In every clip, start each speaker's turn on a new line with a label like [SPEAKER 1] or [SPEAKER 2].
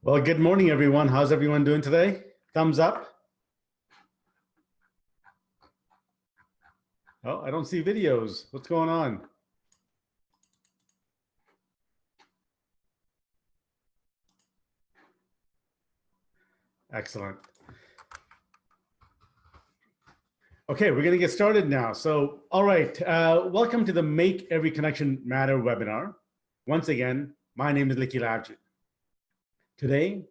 [SPEAKER 1] Well, good morning, everyone. How's everyone doing today? Thumbs up. Oh, I don't see videos. What's going on? Excellent. Okay, we're going to get started now. So, all right, welcome to the Make Every Connection Matter webinar. Once again, my name is Likky Lavji. Today,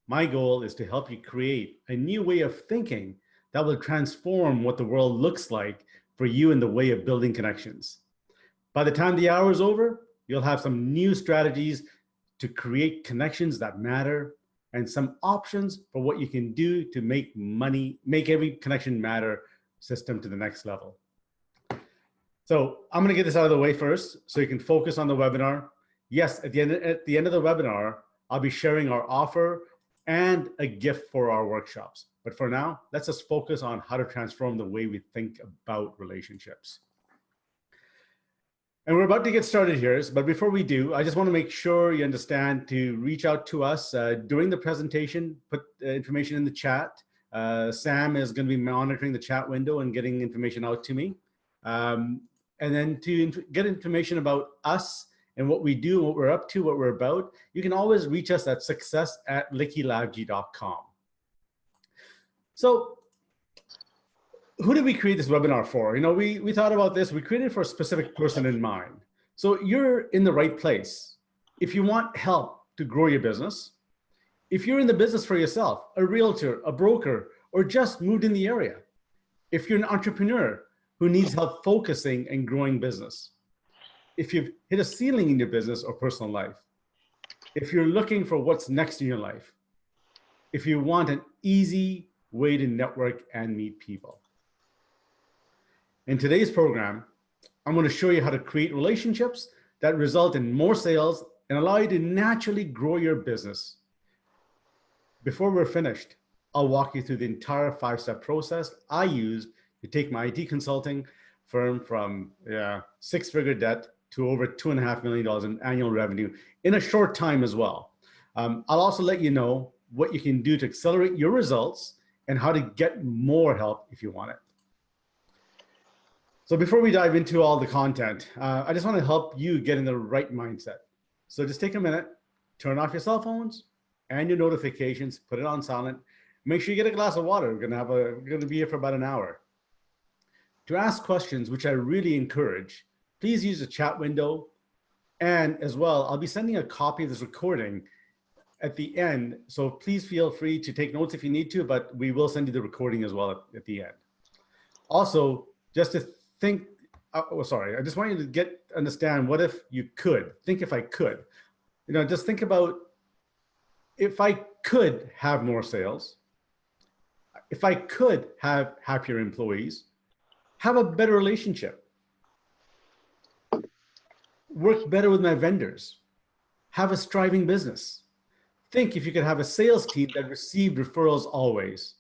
[SPEAKER 1] my goal is to help you create a new way of thinking that will transform what the world looks like for you in the way of building connections. By the time the hour is over, you'll have some new strategies to create connections that matter and some options for what you can do to make every connection matter system to the next level. So I'm going to get this out of the way first so you can focus on the webinar. Yes, at the end of the webinar, I'll be sharing our offer and a gift for our workshops. But for now, let's just focus on how to transform the way we think about relationships. And we're about to get started here, but before we do, I just want to make sure you understand to reach out to us during the presentation, put information in the chat. Sam is going to be monitoring the chat window and getting information out to me. And then to get information about us and what we do, what we're up to, what we're about, you can always reach us at success@likkylavji.com. So who did we create this webinar for? You know, we thought about this. We created it for a specific person in mind. So you're in the right place. If you want help to grow your business, if you're in the business for yourself, a realtor, a broker, or just moved in the area, if you're an entrepreneur who needs help focusing and growing business, if you've hit a ceiling in your business or personal life, if you're looking for what's next in your life, if you want an easy way to network and meet people. In today's program, I'm going to show you how to create relationships that result in more sales and allow you to naturally grow your business. Before we're finished, I'll walk you through the entire 5-step process I used to take my IT consulting firm from six-figure debt to over $2.5 million in annual revenue in a short time as well. I'll also let you know what you can do to accelerate your results and how to get more help if you want it. So before we dive into all the content, I just want to help you get in the right mindset. So just take a minute, turn off your cell phones and your notifications, put it on silent. Make sure you get a glass of water. We're going to be here for about an hour. To ask questions, which I really encourage, please use the chat window. And as well, I'll be sending a copy of this recording at the end. So please feel free to take notes if you need to, but we will send you the recording as well at the end. Also, just to think, I just want you to understand what if you could, think if I could, just think about if I could have more sales, if I could have happier employees, have a better relationship, work better with my vendors, have a striving business. Think if you could have a sales team that received referrals always.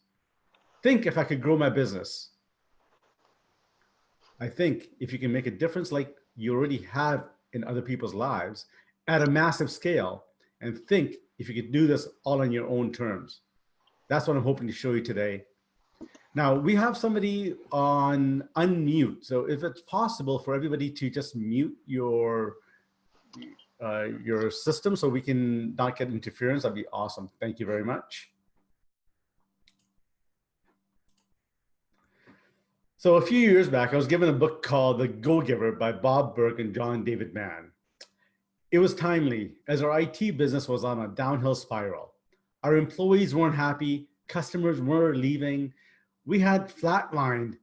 [SPEAKER 1] Think if I could grow my business. I think if you can make a difference like you already have in other people's lives at a massive scale, and think if you could do this all on your own terms. That's what I'm hoping to show you today. Now, we have somebody on unmute. So if it's possible for everybody to just mute your system so we can not get interference, that'd be awesome. Thank you very much. So a few years back, I was given a book called The Go-Giver by Bob Burke and John David Mann. It was timely as our IT business was on a downhill spiral. Our employees weren't happy, customers were leaving, we had flatlined,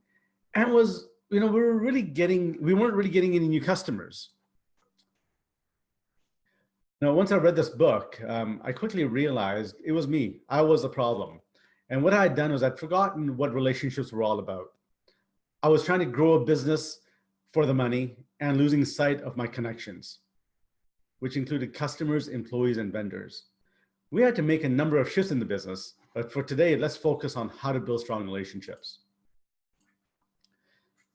[SPEAKER 1] and we weren't really getting any new customers. Now, once I read this book, I quickly realized it was me. I was the problem. And what I had done was I'd forgotten what relationships were all about. I was trying to grow a business for the money and losing sight of my connections, which included customers, employees, and vendors. We had to make a number of shifts in the business, but for today, let's focus on how to build strong relationships.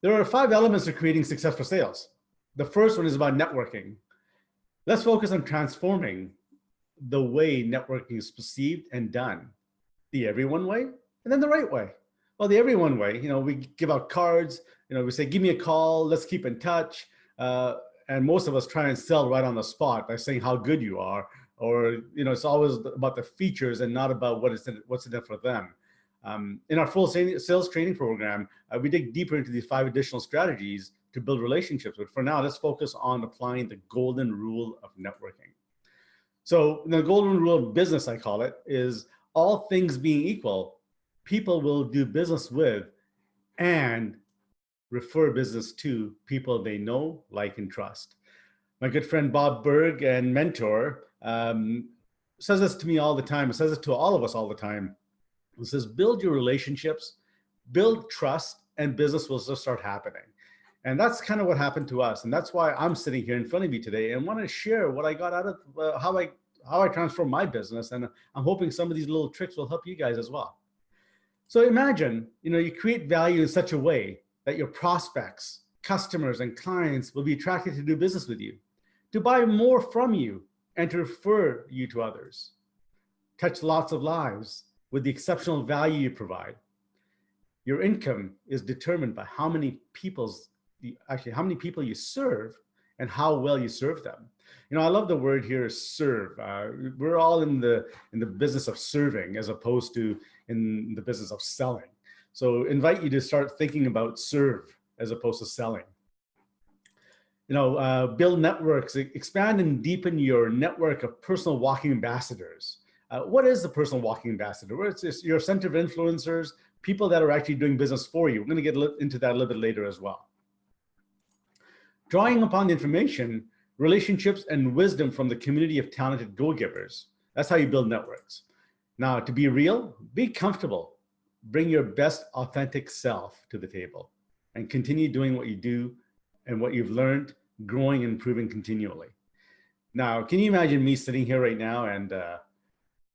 [SPEAKER 1] There are 5 elements to creating success for sales. The first one is about networking. Let's focus on transforming the way networking is perceived and done. The everyone way and then the right way. Well, the everyone way, we give out cards, we say, give me a call, let's keep in touch. And most of us try and sell right on the spot by saying how good you are, or, it's always about the features and not about what's in it for them. In our full sales training program, we dig deeper into these 5 additional strategies to build relationships. But for now, let's focus on applying the golden rule of networking. So the golden rule of business, I call it, is all things being equal, people will do business with and refer business to people they know, like, and trust. My good friend Bob Berg and mentor says this to me all the time. It says it to all of us all the time. It says, build your relationships, build trust, and business will just start happening. And that's kind of what happened to us. And that's why I'm sitting here in front of you today and want to share what I got out of how I transformed my business. And I'm hoping some of these little tricks will help you guys as well. So imagine, you create value in such a way that your prospects, customers, and clients will be attracted to do business with you, to buy more from you, and to refer you to others. Touch lots of lives with the exceptional value you provide. Your income is determined by how many people you serve and how well you serve them. I love the word here, serve. We're all in the business of serving as opposed to in the business of selling. So invite you to start thinking about serve as opposed to selling. Build networks, expand and deepen your network of personal walking ambassadors. What is the personal walking ambassador? Well, it's your center of influencers, people that are actually doing business for you. We're going to get into that a little bit later as well. Drawing upon the information, relationships, and wisdom from the community of talented go-givers. That's how you build networks. Now, to be real, be comfortable. Bring your best authentic self to the table and continue doing what you do and what you've learned, growing and improving continually. Now, can you imagine me sitting here right now and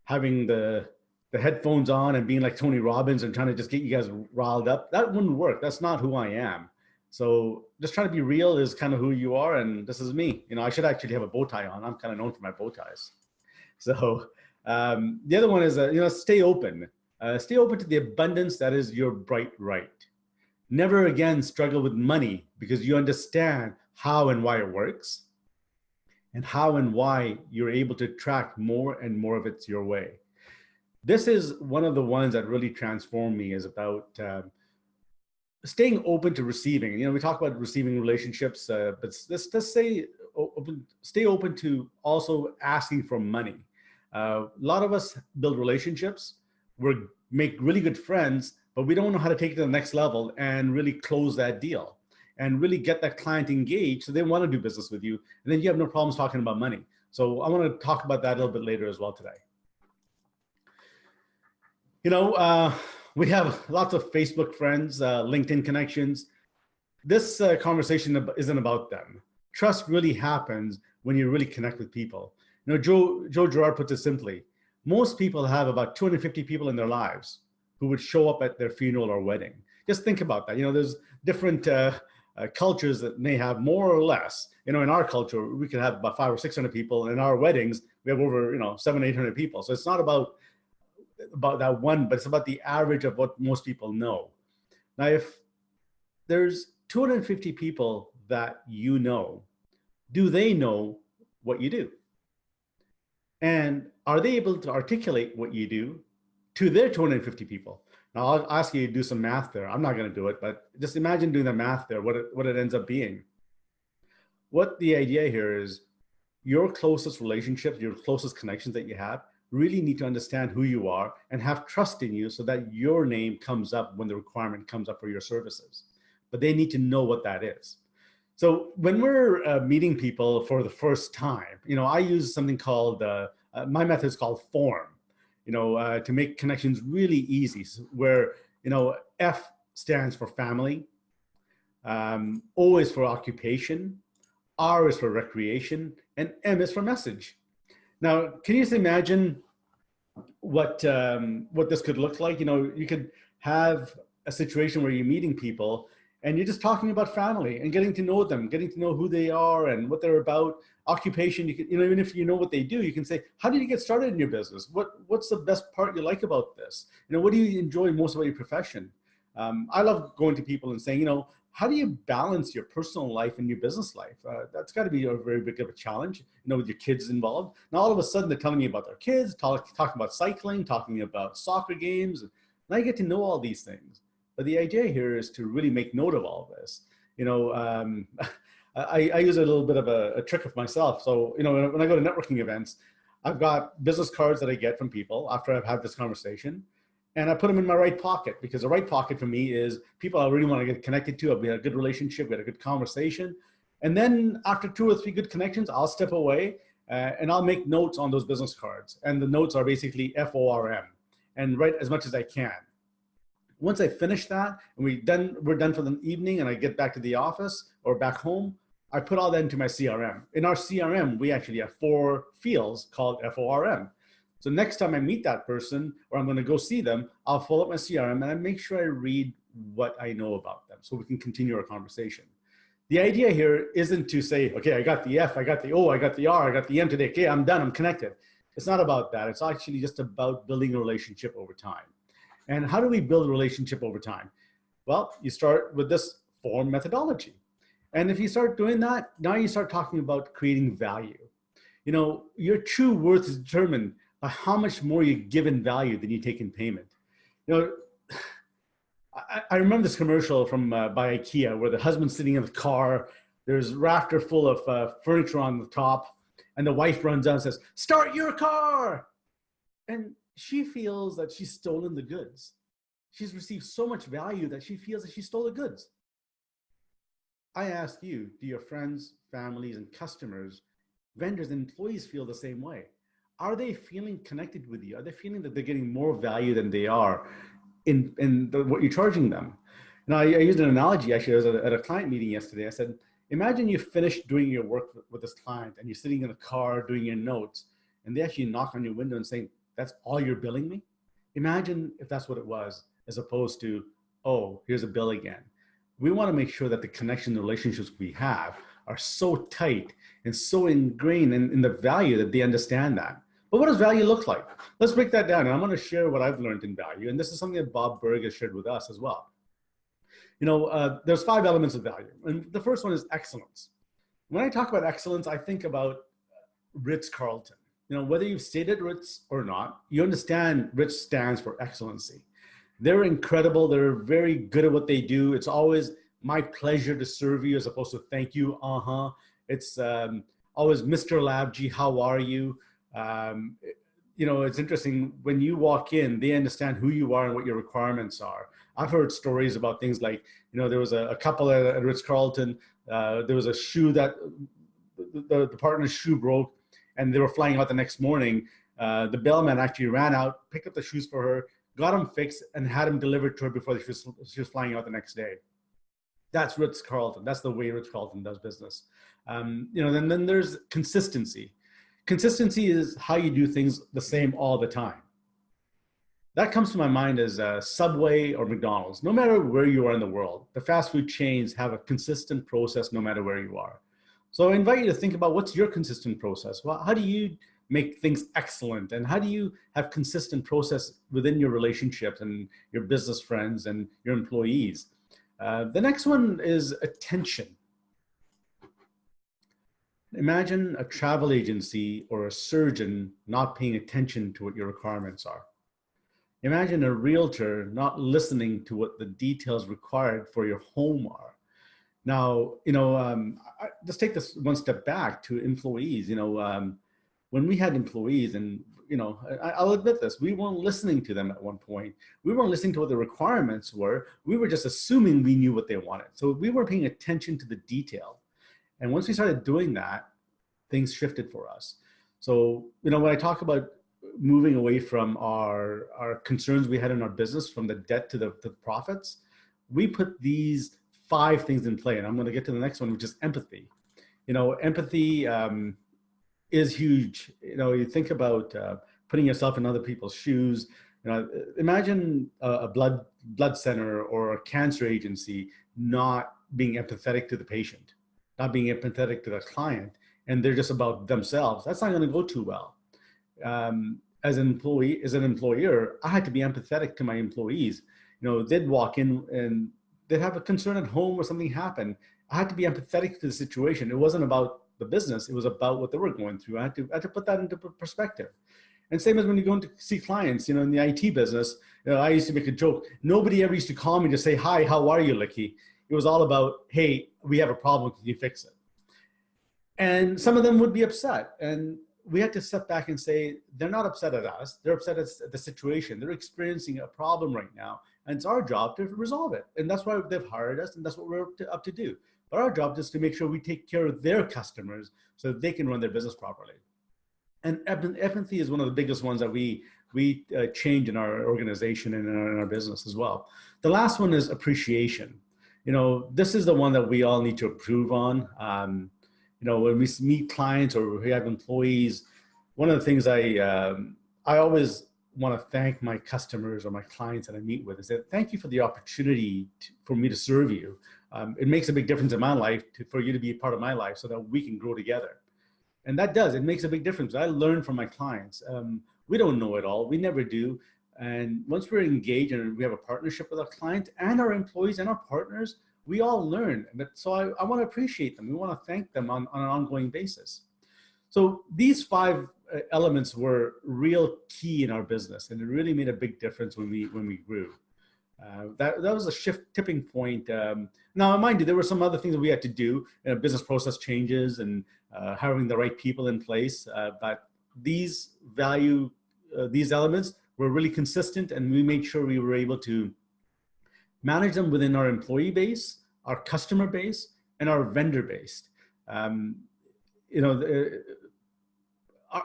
[SPEAKER 1] having the headphones on and being like Tony Robbins and trying to just get you guys riled up? That wouldn't work. That's not who I am. So just trying to be real is kind of who you are, and this is me. I should actually have a bow tie on. I'm kind of known for my bow ties. So the other one is, stay open. Stay open to the abundance that is your bright right. Never again struggle with money because you understand how and why it works and how and why you're able to attract more and more of it your way. This is one of the ones that really transformed me, is about staying open to receiving. We talk about receiving relationships, but let's say stay open to also asking for money. A lot of us build relationships, make really good friends, but we don't know how to take it to the next level and really close that deal and really get that client engaged so they want to do business with you. And then you have no problems talking about money. So I want to talk about that a little bit later as well today. We have lots of Facebook friends, LinkedIn connections. This conversation isn't about them. Trust really happens when you really connect with people. Joe Girard puts it simply: most people have about 250 people in their lives who would show up at their funeral or wedding. Just think about that. There's different cultures that may have more or less. In our culture, we could have about 500 or 600 people. In our weddings, we have over 700, 800 people. So it's not about that one, but it's about the average of what most people know. Now, if there's 250 people that do they know what you do? And are they able to articulate what you do to their 250 people? Now, I'll ask you to do some math there. I'm not going to do it, but just imagine doing the math there, what it ends up being. What the idea here is, your closest relationships, your closest connections that you have really need to understand who you are and have trust in you so that your name comes up when the requirement comes up for your services. But they need to know what that is. So when we're meeting people for the first time, I use something called, my method is called FORM, to make connections really easy, where, F stands for family, O is for occupation, R is for recreation, and M is for message. Now, can you just imagine what this could look like? You could have a situation where you're meeting people and you're just talking about family and getting to know them, getting to know who they are and what they're about. Occupation, you can, even if you know what they do, you can say, how did you get started in your business? What's the best part you like about this? What do you enjoy most about your profession? I love going to people and saying, how do you balance your personal life and your business life? That's got to be a very big of a challenge, with your kids involved. Now, all of a sudden, they're telling me about their kids, talking about cycling, talking about soccer games. And I get to know all these things. But the idea here is to really make note of all this. I use a little bit of a trick of myself. So, when I go to networking events, I've got business cards that I get from people after I've had this conversation. And I put them in my right pocket, because the right pocket for me is people I really want to get connected to. We had a good relationship, we had a good conversation. And then after 2 or 3 good connections, I'll step away and I'll make notes on those business cards. And the notes are basically FORM, and write as much as I can. Once I finish that and we're done for the evening and I get back to the office or back home, I put all that into my CRM. In our CRM, we actually have 4 fields called FORM. So next time I meet that person or I'm going to go see them, I'll pull up my CRM and I make sure I read what I know about them so we can continue our conversation. The idea here isn't to say, okay, I got the F, I got the O, I got the R, I got the M today. Okay, I'm done, I'm connected. It's not about that. It's actually just about building a relationship over time. And how do we build a relationship over time? Well, you start with this form methodology. And if you start doing that, now you start talking about creating value. Your true worth is determined by how much more you give in value than you take in payment. I remember this commercial from by IKEA where the husband's sitting in the car, there's rafter full of furniture on the top, and the wife runs out and says, "Start your car!" And she feels that she's stolen the goods. She's received so much value that she feels that she stole the goods. I ask you, do your friends, families, and customers, vendors, and employees feel the same way? Are they feeling connected with you? Are they feeling that they're getting more value than they are in what you're charging them? I used an analogy, actually. I was at a client meeting yesterday. I said, imagine you finished doing your work with this client and you're sitting in a car doing your notes, and they actually knock on your window and say, "That's all you're billing me?" Imagine if that's what it was, as opposed to, "Oh, here's a bill again." We want to make sure that the connection, the relationships we have are so tight and so ingrained in the value that they understand that. But what does value look like? Let's break that down. And I'm going to share what I've learned in value. And this is something that Bob Berg has shared with us as well. There's 5 elements of value. And the first one is excellence. When I talk about excellence, I think about Ritz-Carlton. Whether you've stayed at Ritz or not, you understand Ritz stands for excellency. They're incredible. They're very good at what they do. It's always my pleasure to serve you as opposed to thank you. It's always Mr. Lavji, how are you? It's interesting when you walk in, they understand who you are and what your requirements are. I've heard stories about things like, there was a couple at Ritz-Carlton. There was a shoe that the partner's shoe broke, and they were flying out the next morning. The bellman actually ran out, picked up the shoes for her, got them fixed, and had them delivered to her before she was flying out the next day. That's Ritz-Carlton. That's the way Ritz-Carlton does business. Then there's consistency. Consistency is how you do things the same all the time. That comes to my mind as Subway or McDonald's. No matter where you are in the world, the fast food chains have a consistent process no matter where you are. So I invite you to think about, what's your consistent process? Well, how do you make things excellent? And how do you have consistent process within your relationships and your business friends and your employees? The next one is attention. Imagine a travel agency or a surgeon not paying attention to what your requirements are. Imagine a realtor not listening to what the details required for your home are. Now, let's take this one step back to employees. When we had employees, and I'll admit this, we weren't listening to them at one point. We weren't listening to what the requirements were. We were just assuming we knew what they wanted. So we weren't paying attention to the detail. And once we started doing that, things shifted for us. So, when I talk about moving away from our concerns we had in our business, from the debt to the profits, we put these 5 things in play. And I'm going to get to the next one, which is empathy. Empathy is huge. You think about putting yourself in other people's shoes. Imagine a blood center or a cancer agency not being empathetic to the patient, not being empathetic to the client, and they're just about themselves, that's not going to go too well. As an employee, as an employer, I had to be empathetic to my employees. They'd walk in and they'd have a concern at home or something happened. I had to be empathetic to the situation. It wasn't about the business. It was about what they were going through. I had to put that into perspective. And same as when you go to see clients, in the IT business, I used to make a joke. Nobody ever used to call me to say, "Hi, how are you, Likky?" It was all about, "Hey, we have a problem. Can you fix it?" And some of them would be upset. And we had to step back and say, they're not upset at us. They're upset at the situation. They're experiencing a problem right now. And it's our job to resolve it. And that's why they've hired us. And that's what we're up to do. But our job is to make sure we take care of their customers so that they can run their business properly. And empathy is one of the biggest ones that we change in our organization and in our business as well. The last one is appreciation. This is the one that we all need to improve on. When we meet clients or we have employees, one of the things I always want to thank my customers or my clients that I meet with is that thank you for the opportunity for me to serve you. It makes a big difference in my life for you to be a part of my life so that we can grow together. And it makes a big difference. I learn from my clients. We don't know it all. We never do. And once we're engaged and we have a partnership with our clients and our employees and our partners, we all learn. So I want to appreciate them. We want to thank them on an ongoing basis. So these 5 elements were real key in our business, and it really made a big difference when we grew. That was a tipping point. Now, mind you, there were some other things that we had to do, business process changes and having the right people in place. But these elements were really consistent, and we made sure we were able to manage them within our employee base, our customer base, and our vendor base.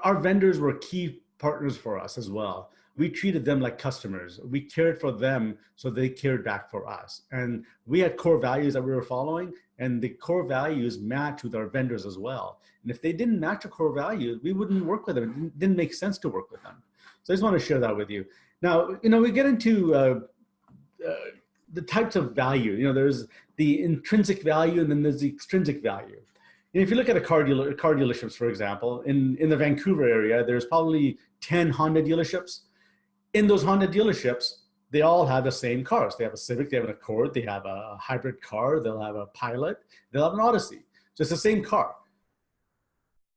[SPEAKER 1] Our vendors were key partners for us as well. We treated them like customers. We cared for them, so they cared back for us. And we had core values that we were following, and the core values match with our vendors as well. And if they didn't match our core values, we wouldn't work with them. It didn't make sense to work with them. So I just want to share that with you. Now, we get into the types of value. There's the intrinsic value, and then there's the extrinsic value. And if you look at car dealerships, for example, in the Vancouver area, there's probably 10 Honda dealerships. In those Honda dealerships, they all have the same cars. They have a Civic, they have an Accord, they have a hybrid car, they'll have a Pilot, they'll have an Odyssey. Just the same car.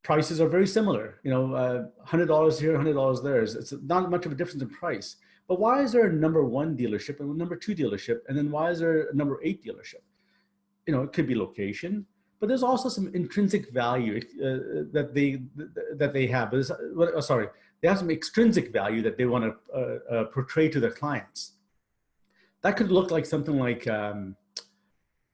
[SPEAKER 1] Prices are very similar. $100 here, $100 there. It's not much of a difference in price. But why is there a number 1 dealership and a number 2 dealership, and then why is there a number 8 dealership? It could be location, but there's also some intrinsic value that they have. They have some extrinsic value that they want to portray to their clients. That could look like something like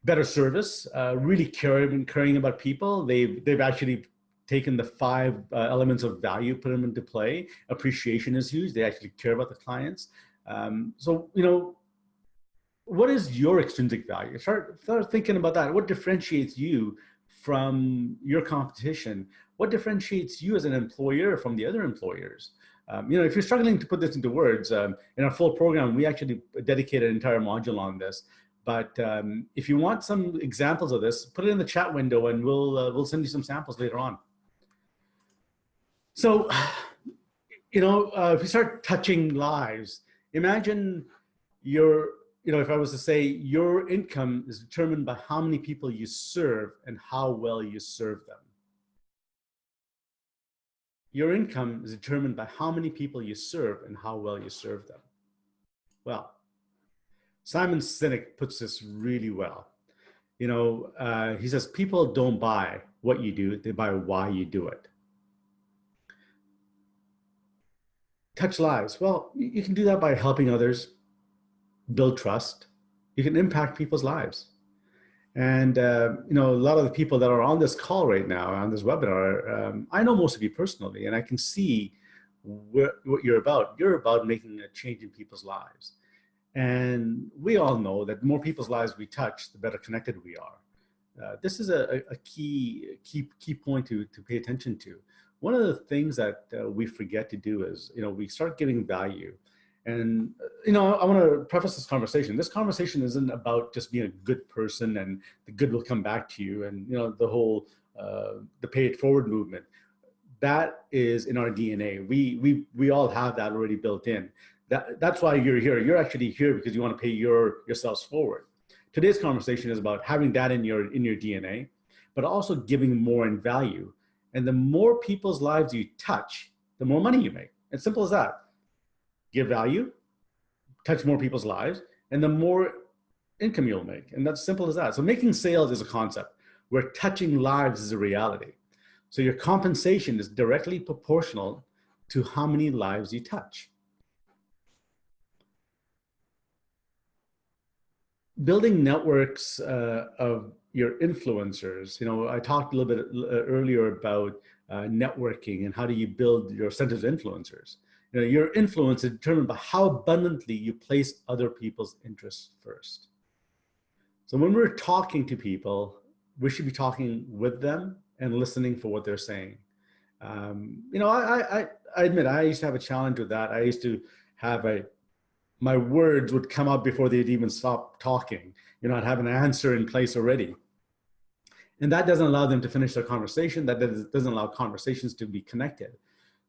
[SPEAKER 1] better service, really caring about people. They've actually taken the 5 elements of value, put them into play. Appreciation is huge. They actually care about the clients. What is your extrinsic value? Start thinking about that. What differentiates you from your competition? What differentiates you as an employer from the other employers? If you're struggling to put this into words, in our full program, we actually dedicated an entire module on this. But if you want some examples of this, put it in the chat window, and we'll send you some samples later on. So, if we start touching lives, imagine if I was to say your income is determined by how many people you serve and how well you serve them. Your income is determined by how many people you serve and how well you serve them. Well, Simon Sinek puts this really well. He says, people don't buy what you do, they buy why you do it. Touch lives. Well, you can do that by helping others, build trust. You can impact people's lives. And, a lot of the people that are on this call right now, on this webinar, I know most of you personally, and I can see what you're about. You're about making a change in people's lives. And we all know that the more people's lives we touch, the better connected we are. This is a key point to pay attention to. One of the things that we forget to do is, we start giving value. And, I want to preface this conversation. This conversation isn't about just being a good person and the good will come back to you and, the whole, the pay it forward movement. That is in our DNA. We all have that already built in. That's why you're here. You're actually here because you want to pay yourselves forward. Today's conversation is about having that in your DNA, but also giving more in value. And the more people's lives you touch, the more money you make. It's simple as that. Give value, touch more people's lives, and the more income you'll make. And that's simple as that. So making sales is a concept where touching lives is a reality. So your compensation is directly proportional to how many lives you touch. Building networks of your influencers. I talked a little bit earlier about networking and how do you build your centers of influencers. Your influence is determined by how abundantly you place other people's interests first. So when we're talking to people, we should be talking with them and listening for what they're saying. I admit I used to have a challenge with that. I used to have my words would come out before they'd even stop talking. I'd have an answer in place already. And that doesn't allow them to finish their conversation. That doesn't allow conversations to be connected.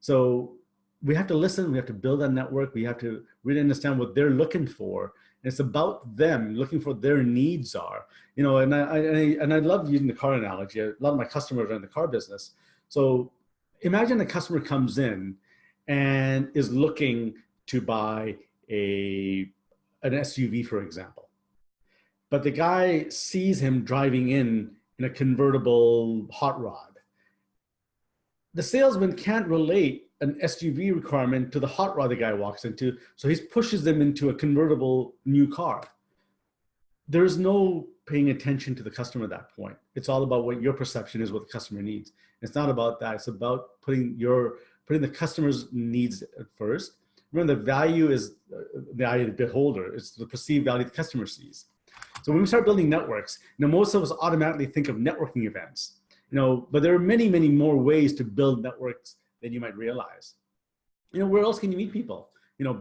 [SPEAKER 1] So we have to listen. We have to build a network. We have to really understand what they're looking for. And it's about them looking for what their needs are. And I love using the car analogy. A lot of my customers are in the car business. So imagine a customer comes in and is looking to buy an SUV, for example. But the guy sees him driving in a convertible hot rod. The salesman can't relate an SUV requirement to the hot rod the guy walks into, so he pushes them into a convertible new car. There's no paying attention to the customer at that point. It's all about what your perception is, what the customer needs. It's not about that. It's about putting the customer's needs at first. Remember, the value is the eye of the beholder. It's the perceived value the customer sees. So when we start building networks, most of us automatically think of networking events, but there are many, many more ways to build networks than you might realize. Where else can you meet people?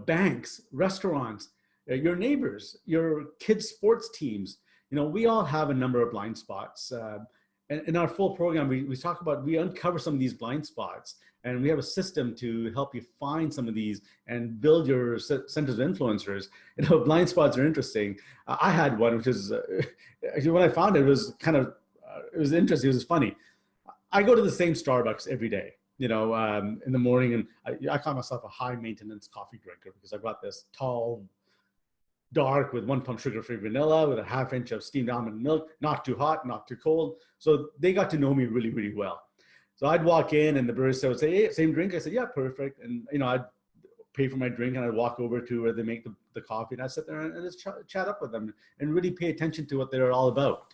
[SPEAKER 1] Banks, restaurants, your neighbors, your kids' sports teams. We all have a number of blind spots. And in our full program, we uncover some of these blind spots, and we have a system to help you find some of these and build your centers of influencers. Blind spots are interesting. I had one, which is, actually when I found it, it was it was interesting, it was funny. I go to the same Starbucks every day, in the morning, and I call myself a high maintenance coffee drinker because I've got this tall, dark with 1 pump sugar-free vanilla with a 1/2 inch of steamed almond milk, not too hot, not too cold. So they got to know me really, really well. So I'd walk in and the barista would say, "Hey, same drink?" I said, "Yeah, perfect." And, I'd pay for my drink and I'd walk over to where they make the coffee and I'd sit there and just chat up with them and really pay attention to what they're all about.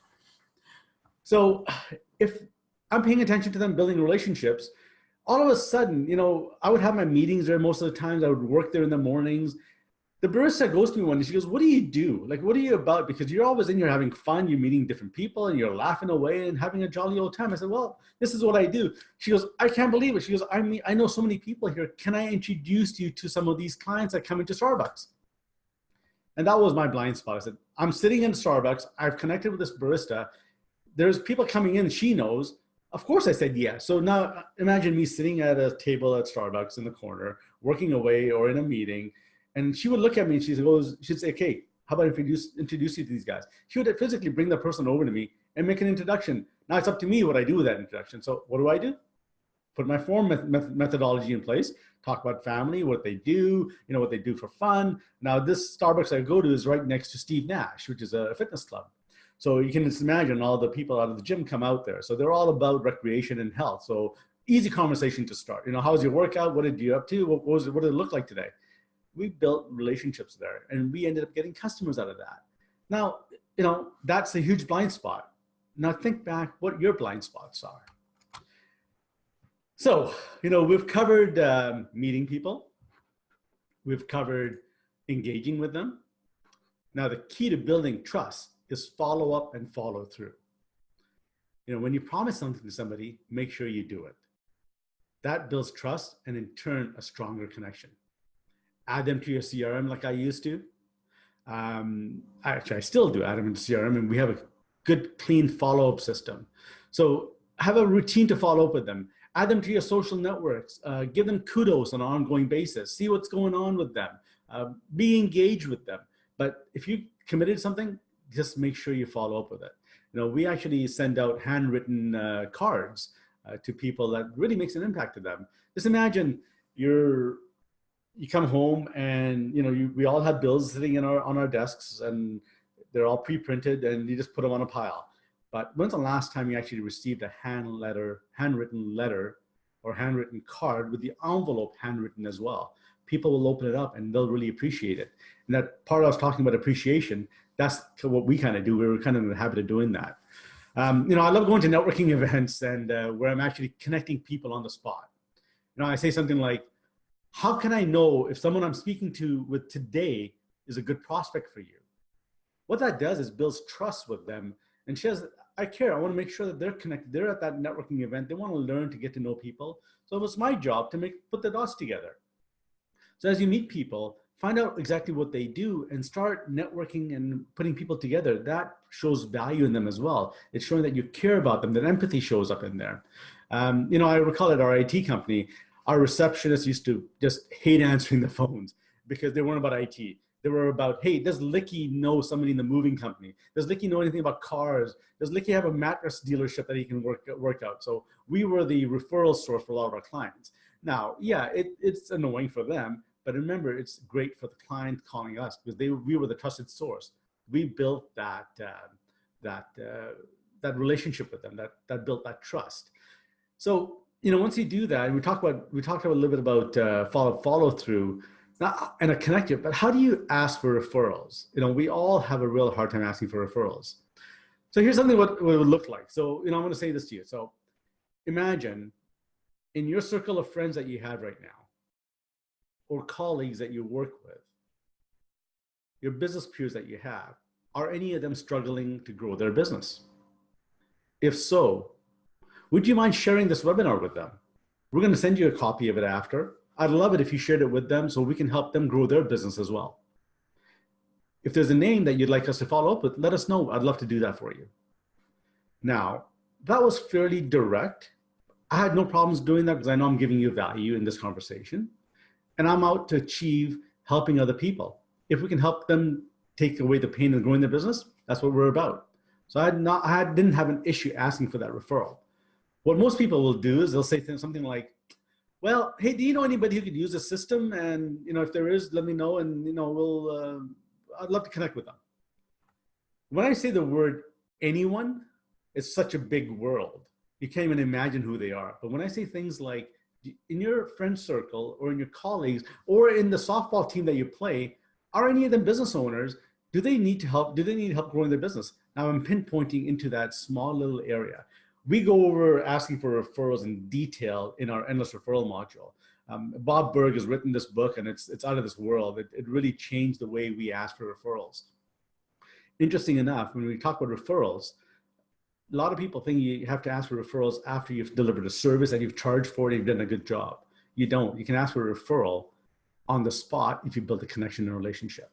[SPEAKER 1] So if I'm paying attention to them, building relationships, all of a sudden, I would have my meetings there most of the times. I would work there in the mornings. The barista goes to me one day, she goes, "What do you do? Like, what are you about? Because you're always in here having fun, you're meeting different people and you're laughing away and having a jolly old time." I said, "Well, this is what I do." She goes, "I can't believe it." She goes, I know so many people here. Can I introduce you to some of these clients that come into Starbucks?" And that was my blind spot. I said, I'm sitting in Starbucks. I've connected with this barista. There's people coming in, she knows. Of course I said yes. So now imagine me sitting at a table at Starbucks in the corner, working away or in a meeting. And she would look at me and she'd say, "Okay, how about introduce you to these guys?" She would physically bring the person over to me and make an introduction. Now it's up to me what I do with that introduction. So what do? Put my form methodology in place, talk about family, what they do, what they do for fun. Now this Starbucks I go to is right next to Steve Nash, which is a fitness club. So you can just imagine all the people out of the gym come out there. So they're all about recreation and health. So easy conversation to start. How was your workout? What did you up to? What did it look like today? We built relationships there and we ended up getting customers out of that. Now, that's a huge blind spot. Now think back what your blind spots are. So, we've covered meeting people. We've covered engaging with them. Now, the key to building trust is follow up and follow through. When you promise something to somebody, make sure you do it. That builds trust and in turn, a stronger connection. add them to your CRM like I used to. Actually, I still do add them into CRM, and we have a good, clean follow-up system. So have a routine to follow up with them. Add them to your social networks. Give them kudos on an ongoing basis. See what's going on with them. Be engaged with them. But if you committed something, just make sure you follow up with it. We actually send out handwritten cards to people that really makes an impact to them. Just imagine you come home and we all have bills sitting on our desks, and they're all pre-printed, and you just put them on a pile. But when's the last time you actually received a handwritten letter or handwritten card with the envelope handwritten as well? People will open it up and they'll really appreciate it. And that part I was talking about appreciation, that's what we kind of do. We're kind of in the habit of doing that. I love going to networking events and where I'm actually connecting people on the spot. I say something like, how can I know if someone I'm speaking to with today is a good prospect for you? What that does is builds trust with them and says, I care. I want to make sure that they're connected. They're at that networking event. They want to learn to get to know people. So it was my job to put the dots together. So as you meet people, find out exactly what they do and start networking and putting people together. That shows value in them as well. It's showing that you care about them, that empathy shows up in there. I recall at our IT company, our receptionists used to just hate answering the phones because they weren't about IT. They were about, hey, does Likky know somebody in the moving company? Does Likky know anything about cars? Does Likky have a mattress dealership that he can work out? So we were the referral source for a lot of our clients. Now, yeah, it's annoying for them, but remember, it's great for the client calling us because we were the trusted source. We built that relationship with them, that built that trust. So once you do that, and we talked a little bit about follow through. And a connector, but how do you ask for referrals? We all have a real hard time asking for referrals. So here's something what it would look like. So, I'm going to say this to you. So imagine in your circle of friends that you have right now, or colleagues that you work with, your business peers that you have, are any of them struggling to grow their business? If so, would you mind sharing this webinar with them? We're going to send you a copy of it after. I'd love it if you shared it with them so we can help them grow their business as well. If there's a name that you'd like us to follow up with, let us know. I'd love to do that for you. Now, that was fairly direct. I had no problems doing that because I know I'm giving you value in this conversation. And I'm out to achieve helping other people. If we can help them take away the pain of growing their business, that's what we're about. So I didn't have an issue asking for that referral. What most people will do is they'll say something like, well, hey, do you know anybody who could use the system? And if there is, let me know, and I'd love to connect with them. When I say the word anyone, it's such a big world. You can't even imagine who they are. But when I say things like in your friend circle or in your colleagues or in the softball team that you play, are any of them business owners? Do they need help? Do they need help growing their business? Now I'm pinpointing into that small little area. We go over asking for referrals in detail in our endless referral module. Bob Berg has written this book, and it's out of this world. It really changed the way we ask for referrals. Interesting enough, when we talk about referrals, a lot of people think you have to ask for referrals after you've delivered a service that you've charged for and you've done a good job. You don't. You can ask for a referral on the spot if you build a connection and a relationship.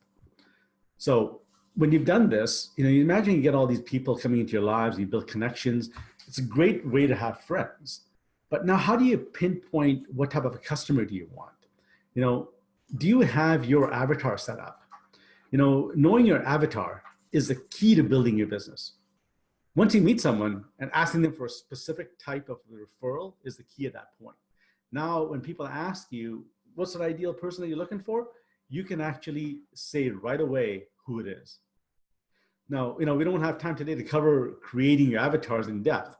[SPEAKER 1] So when you've done this, you imagine you get all these people coming into your lives, you build connections. It's a great way to have friends. But now how do you pinpoint what type of a customer do you want? Do you have your avatar set up? Knowing your avatar is the key to building your business. Once you meet someone and asking them for a specific type of referral is the key at that point. Now, when people ask you, what's the ideal person that you're looking for? You can actually say right away who it is. Now, we don't have time today to cover creating your avatars in depth,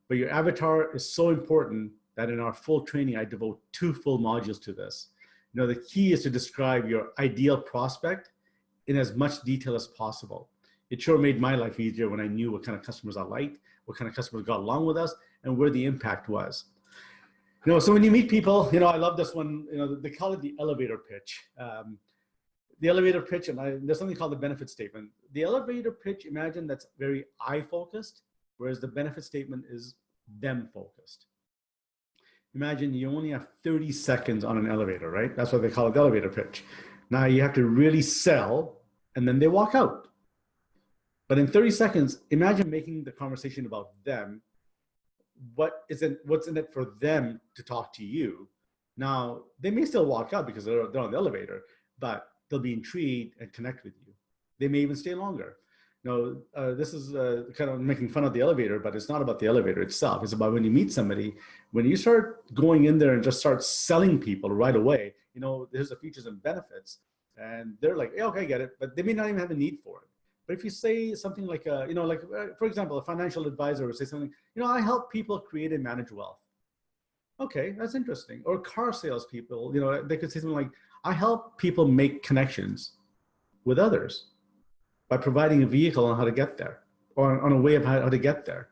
[SPEAKER 1] but your avatar is so important that in our full training, I devote 2 full modules to this. The key is to describe your ideal prospect in as much detail as possible. It sure made my life easier when I knew what kind of customers I liked, what kind of customers got along with us, and where the impact was. So when you meet people, I love this one, they call it the elevator pitch. The elevator pitch, and there's something called the benefit statement. The elevator pitch, imagine that's very I-focused, whereas the benefit statement is them-focused. Imagine you only have 30 seconds on an elevator, right? That's what they call it, the elevator pitch. Now you have to really sell, and then they walk out. But in 30 seconds, imagine making the conversation about them. What's in it for them to talk to you? Now, they may still walk out because they're on the elevator, but they'll be intrigued and connect with you. They may even stay longer. This is kind of making fun of the elevator, but it's not about the elevator itself. It's about when you meet somebody, when you start going in there and just start selling people right away, here's the features and benefits. And they're like, yeah, okay, I get it. But they may not even have a need for it. But if you say something like, for example, a financial advisor would say something, I help people create and manage wealth. Okay, that's interesting. Or car salespeople, they could say something like, I help people make connections with others by providing a vehicle on how to get there, or on a way of how to get there.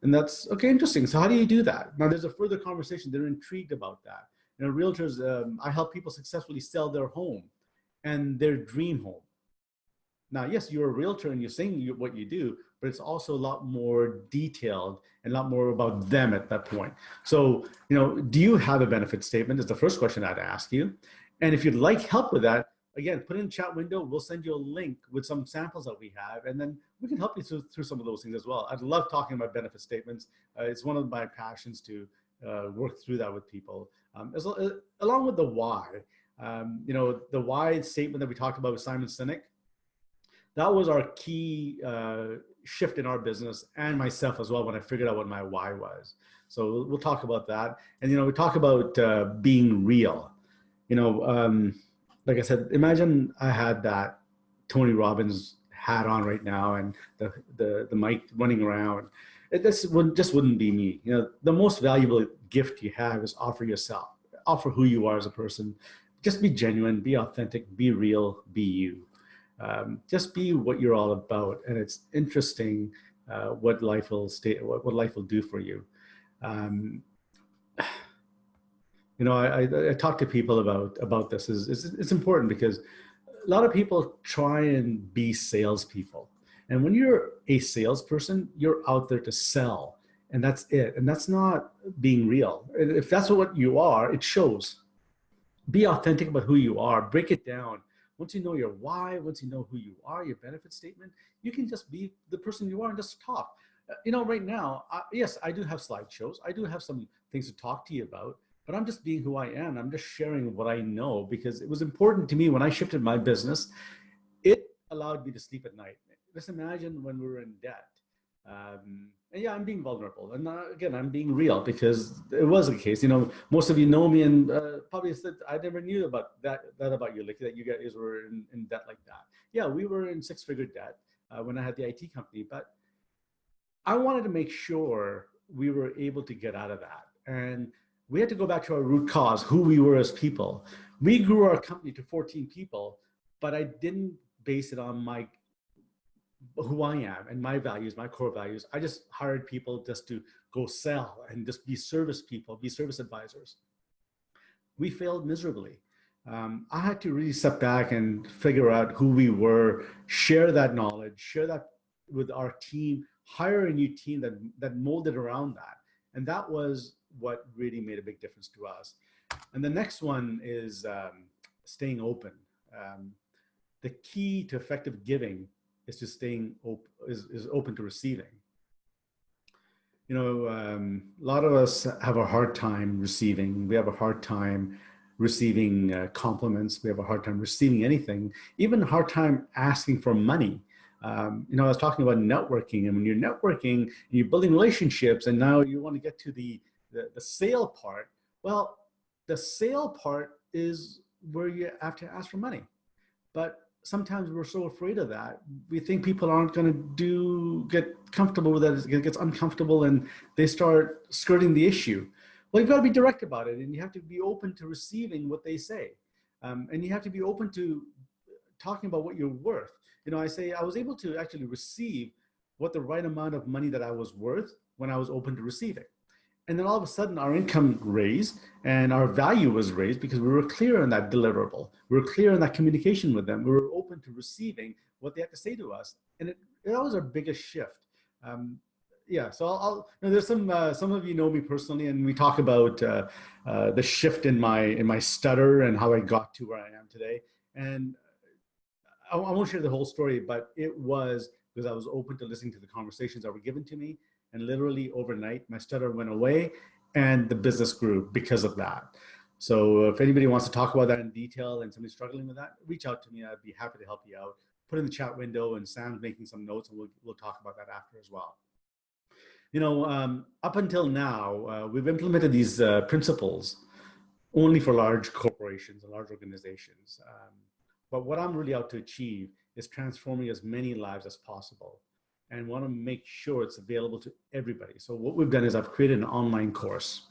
[SPEAKER 1] And that's, okay, interesting. So how do you do that? Now there's a further conversation. They're intrigued about that. Realtors, I help people successfully sell their home and their dream home. Now, yes, you're a realtor and you're saying what you do, but it's also a lot more detailed and a lot more about them at that point. So, do you have a benefit statement is the first question I'd ask you. And if you'd like help with that, again, put in the chat window. We'll send you a link with some samples that we have, and then we can help you through some of those things as well. I'd love talking about benefit statements. It's one of my passions to work through that with people, along with the why. The why statement that we talked about with Simon Sinek, that was our key shift in our business and myself as well when I figured out what my why was. So we'll talk about that. And, we talk about being real. Like I said, imagine I had that Tony Robbins hat on right now and the mic running around. Just wouldn't be me. The most valuable gift you have is offer yourself, offer who you are as a person. Just be genuine, be authentic, be real, be you. Just be what you're all about, and it's interesting what life will do for you. I talk to people about this. It's important because a lot of people try and be salespeople, and when you're a salesperson, you're out there to sell, and that's it. And that's not being real. If that's what you are, it shows. Be authentic about who you are. Break it down. Once you know your why, once you know who you are, your benefit statement, you can just be the person you are and just talk. Right now, yes, I do have slideshows. I do have some things to talk to you about, but I'm just being who I am. I'm just sharing what I know because it was important to me when I shifted my business. It allowed me to sleep at night. Just imagine when we were in debt. And yeah, I'm being vulnerable. And again, I'm being real because it was the case. Most of you know me and probably said, I never knew about that about you, Likky, that you guys were in debt like that. Yeah, we were in six-figure debt when I had the IT company, but I wanted to make sure we were able to get out of that. And we had to go back to our root cause, who we were as people. We grew our company to 14 people, but I didn't base it on who I am and my values, my core values. I just hired people just to go sell and just be service people, be service advisors. We failed miserably. I had to really step back and figure out who we were, share that knowledge, share that with our team, hire a new team that molded around that. And that was what really made a big difference to us. And the next one is staying open. The key to effective giving is to staying open, is open to receiving. A lot of us have a hard time receiving. We have a hard time receiving compliments. We have a hard time receiving anything, even a hard time asking for money. I was talking about networking, and when you're networking and you're building relationships, and now you want to get to the sale part. Well, the sale part is where you have to ask for money, but sometimes we're so afraid of that. We think people aren't going to get comfortable with that. It gets uncomfortable and they start skirting the issue. Well, you've got to be direct about it, and you have to be open to receiving what they say. And you have to be open to talking about what you're worth. I say I was able to actually receive what the right amount of money that I was worth when I was open to receiving. And then all of a sudden our income raised and our value was raised because we were clear on that deliverable. We were clear on that communication with them. We were open to receiving what they had to say to us. And that was our biggest shift. yeah, so there's some of you know me personally, and we talk about the shift in my stutter and how I got to where I am today. And I won't share the whole story, but it was because I was open to listening to the conversations that were given to me, and literally overnight, my stutter went away, and the business grew because of that. So if anybody wants to talk about that in detail and somebody's struggling with that, reach out to me. I'd be happy to help you out. Put in the chat window, and Sam's making some notes, and we'll talk about that after as well. Up until now, we've implemented these principles only for large corporations and large organizations. But what I'm really out to achieve is transforming as many lives as possible, and want to make sure it's available to everybody. So what we've done is I've created an online course.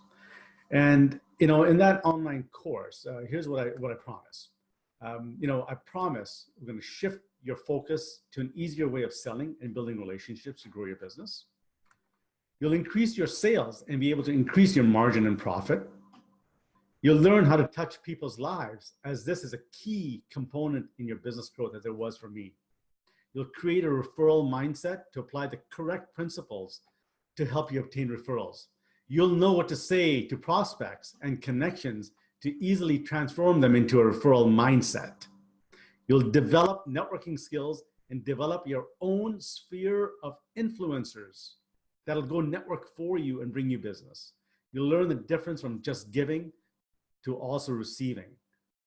[SPEAKER 1] And in that online course, here's what I promise. I promise we're going to shift your focus to an easier way of selling and building relationships to grow your business. You'll increase your sales and be able to increase your margin and profit. You'll learn how to touch people's lives, as this is a key component in your business growth, as it was for me. You'll create a referral mindset to apply the correct principles to help you obtain referrals. You'll know what to say to prospects and connections to easily transform them into a referral mindset. You'll develop networking skills and develop your own sphere of influencers that'll go network for you and bring you business. You'll learn the difference from just giving to also receiving,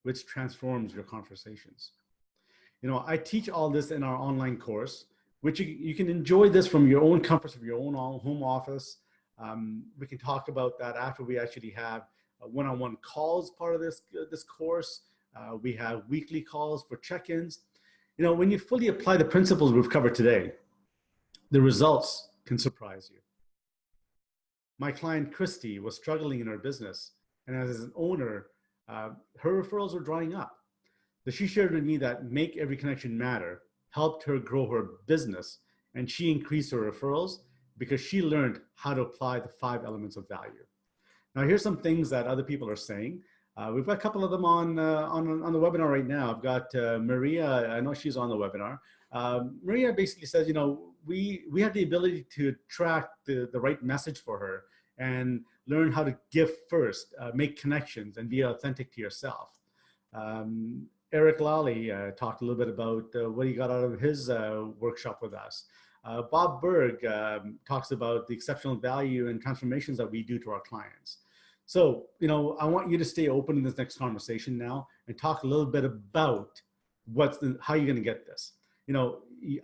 [SPEAKER 1] which transforms your conversations. I teach all this in our online course, which you can enjoy this from your own comforts of your own home office. We can talk about that after we actually have one-on-one calls part of this course. We have weekly calls for check-ins. When you fully apply the principles we've covered today, the results can surprise you. My client, Christy, was struggling in her business, and as an owner, her referrals were drying up. So she shared with me that Make Every Connection Matter helped her grow her business, and she increased her referrals because she learned how to apply the 5 elements of value. Now, here's some things that other people are saying. We've got a couple of them on the webinar right now. I've got Maria. I know she's on the webinar. Maria basically says, we have the ability to track the right message for her and learn how to give first, make connections, and be authentic to yourself. Eric Lally talked a little bit about what he got out of his workshop with us. Bob Berg talks about the exceptional value and transformations that we do to our clients. So, I want you to stay open in this next conversation now and talk a little bit about how you're going to get this.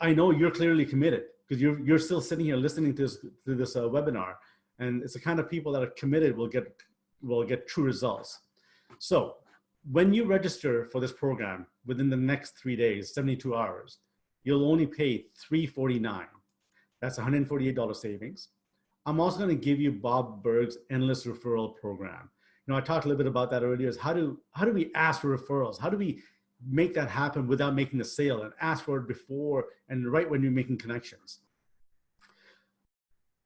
[SPEAKER 1] I know you're clearly committed because you're still sitting here listening to this webinar, and it's the kind of people that are committed will get true results. So when you register for this program within the next 3 days, 72 hours, you'll only pay $349. That's $148 savings. I'm also going to give you Bob Berg's Endless Referral Program. I talked a little bit about that earlier. Is how do we ask for referrals? How do we make that happen without making the sale, and ask for it before and right when you're making connections?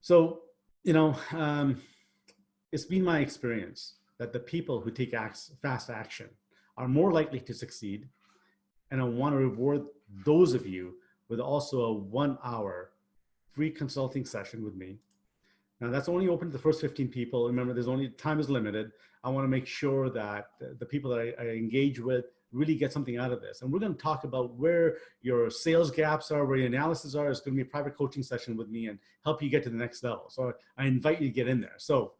[SPEAKER 1] So, it's been my experience that the people who take fast action are more likely to succeed. And I want to reward those of you with also a 1-hour free consulting session with me. Now, that's only open to the first 15 people. Remember, time is limited. I want to make sure that the people that I engage with really get something out of this. And we're going to talk about where your sales gaps are, where your analysis are. It's going to be a private coaching session with me and help you get to the next level. So I invite you to get in there. So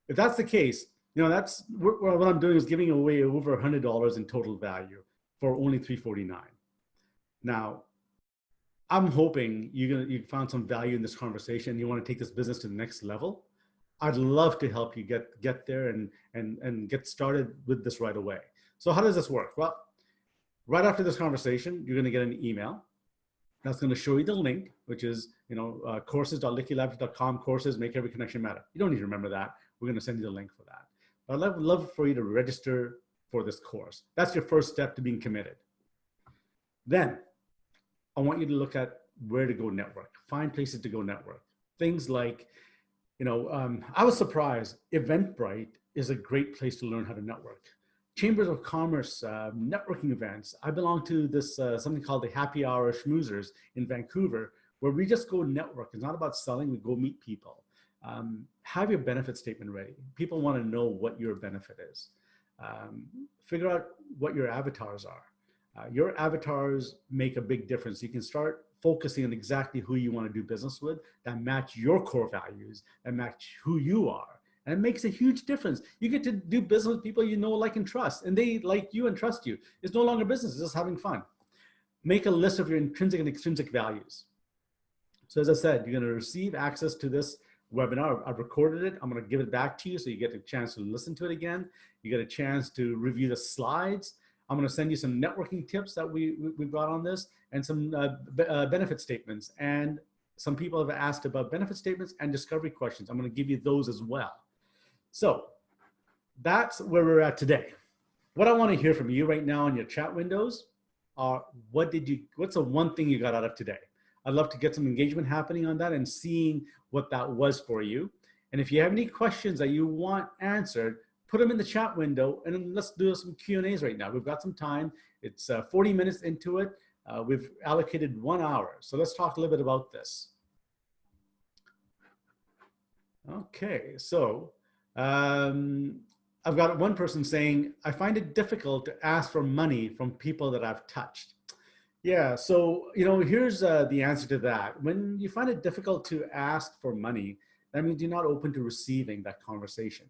[SPEAKER 1] if that's the case, that's what I'm doing is giving away over $100 in total value for only $349. Now, I'm hoping you found some value in this conversation. You want to take this business to the next level. I'd love to help you get there and get started with this right away. So how does this work? Well, right after this conversation, you're going to get an email that's going to show you the link, which is courses.likkylavji.com, courses Make Every Connection Matter. You don't need to remember that. We're going to send you the link for that. But I'd love for you to register for this course. That's your first step to being committed. Then I want you to look at where to go network, find places to go network. Things like, I was surprised, Eventbrite is a great place to learn how to network. Chambers of Commerce networking events. I belong to this something called the Happy Hour Schmoozers in Vancouver, where we just go network. It's not about selling, we go meet people. Have your benefit statement ready. People want to know what your benefit is. Figure out what your avatars are. Your avatars make a big difference. You can start focusing on exactly who you want to do business with that match your core values, that match who you are. And it makes a huge difference. You get to do business with people you know, like, and trust, and they like you and trust you. It's no longer business, it's just having fun. Make a list of your intrinsic and extrinsic values. So as I said, you're going to receive access to this webinar. I've recorded it. I'm going to give it back to you so you get a chance to listen to it again. You get a chance to review the slides. I'm going to send you some networking tips that we brought on this, and some benefit statements. And some people have asked about benefit statements and discovery questions. I'm going to give you those as well. So that's where we're at today. What I want to hear from you right now in your chat windows are, what's the one thing you got out of today? I'd love to get some engagement happening on that and seeing what that was for you. And if you have any questions that you want answered, put them in the chat window, and then let's do some Q&As right now. We've got some time. It's 40 minutes into it. We've allocated 1 hour. So let's talk a little bit about this. Okay, so I've got one person saying, I find it difficult to ask for money from people that I've touched. Yeah, so, here's the answer to that. When you find it difficult to ask for money, that means you're not open to receiving that conversation.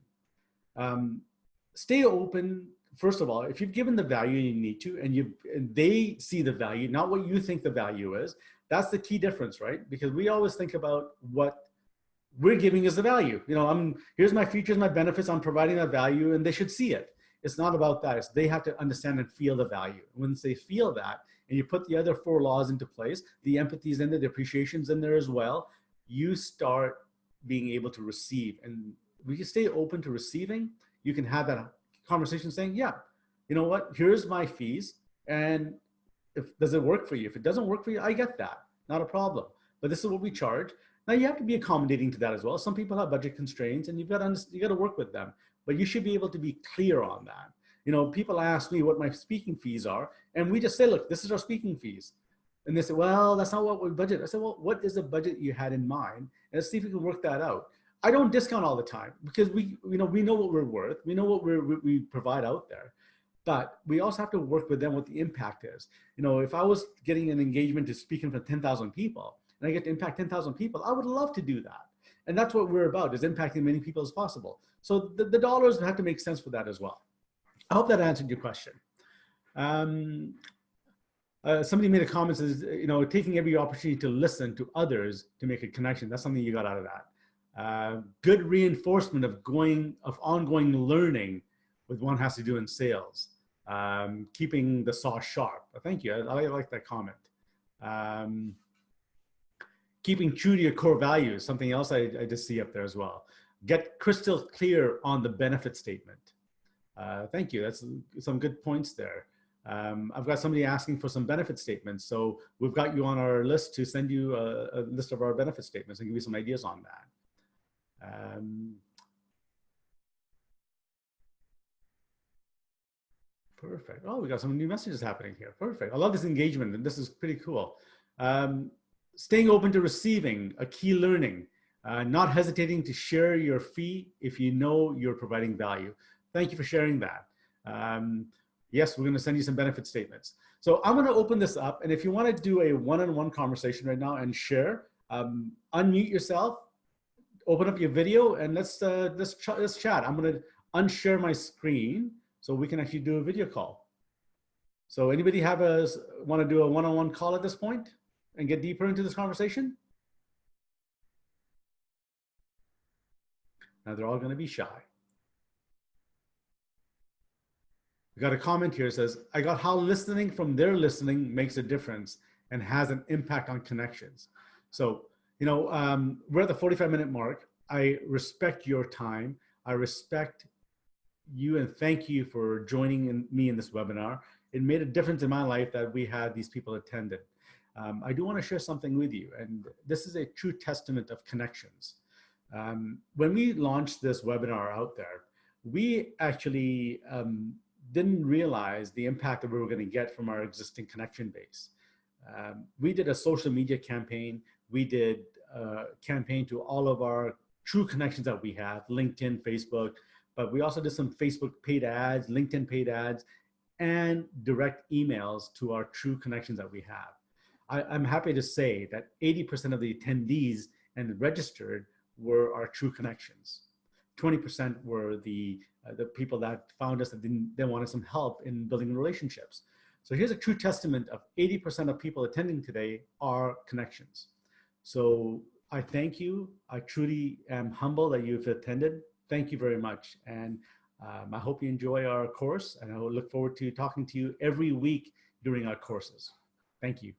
[SPEAKER 1] Stay open. First of all, if you've given the value you need to, and they see the value, not what you think the value is, that's the key difference, right? Because we always think about what we're giving as the value. Here's my features, my benefits, I'm providing that value, and they should see it. It's not about that. It's they have to understand and feel the value. Once they feel that, and you put the other 4 laws into place, the empathy's in there, the appreciation's in there as well, you start being able to receive. And when you stay open to receiving, you can have that conversation saying, yeah, you know what, here's my fees, and does it work for you? If it doesn't work for you, I get that, not a problem. But this is what we charge. Now you have to be accommodating to that as well. Some people have budget constraints, and you got to work with them, but you should be able to be clear on that. People ask me what my speaking fees are, and we just say, look, this is our speaking fees. And they say, well, that's not what we budget. I said, well, what is the budget you had in mind? And let's see if we can work that out. I don't discount all the time, because we know what we're worth. We know what we provide out there, but we also have to work with them what the impact is. If I was getting an engagement to speak in front of 10,000 people, and I get to impact 10,000 people, I would love to do that. And that's what we're about, is impacting as many people as possible. So the dollars have to make sense for that as well. I hope that answered your question. Somebody made a comment, says, taking every opportunity to listen to others to make a connection. That's something you got out of that. Good reinforcement of ongoing learning with one has to do in sales. Keeping the saw sharp. Thank you. I like that comment. Keeping true to your core values, something else I just see up there as well. Get crystal clear on the benefit statement. Thank you. That's some good points there. I've got somebody asking for some benefit statements. So we've got you on our list to send you a list of our benefit statements and give you some ideas on that. Perfect. Oh, we got some new messages happening here. Perfect. I love this engagement, and this is pretty cool. Staying open to receiving, a key learning. Not hesitating to share your fee if you know you're providing value. Thank you for sharing that. Yes, we're going to send you some benefit statements. So I'm going to open this up, and if you want to do a one-on-one conversation right now and share, unmute yourself, open up your video, and let's chat. I'm going to unshare my screen so we can actually do a video call. So anybody want to do a one-on-one call at this point and get deeper into this conversation? Now they're all going to be shy. We got a comment here that says, I got how listening from their listening makes a difference and has an impact on connections. So, we're at the 45-minute mark. I respect your time. I respect you, and thank you for joining me in this webinar. It made a difference in my life that we had these people attended. I do want to share something with you, and this is a true testament of connections. When we launched this webinar out there, we actually didn't realize the impact that we were going to get from our existing connection base. We did a social media campaign. we did a campaign to all of our true connections that we have, LinkedIn, Facebook, but we also did some Facebook paid ads, LinkedIn paid ads, and direct emails to our true connections that we have. I'm happy to say that 80% of the attendees and registered were our true connections. 20% were the people that found us that they wanted some help in building relationships. So here's a true testament of 80% of people attending today are connections. So I thank you. I truly am humble that you've attended. Thank you very much. And I hope you enjoy our course, and I will look forward to talking to you every week during our courses. Thank you.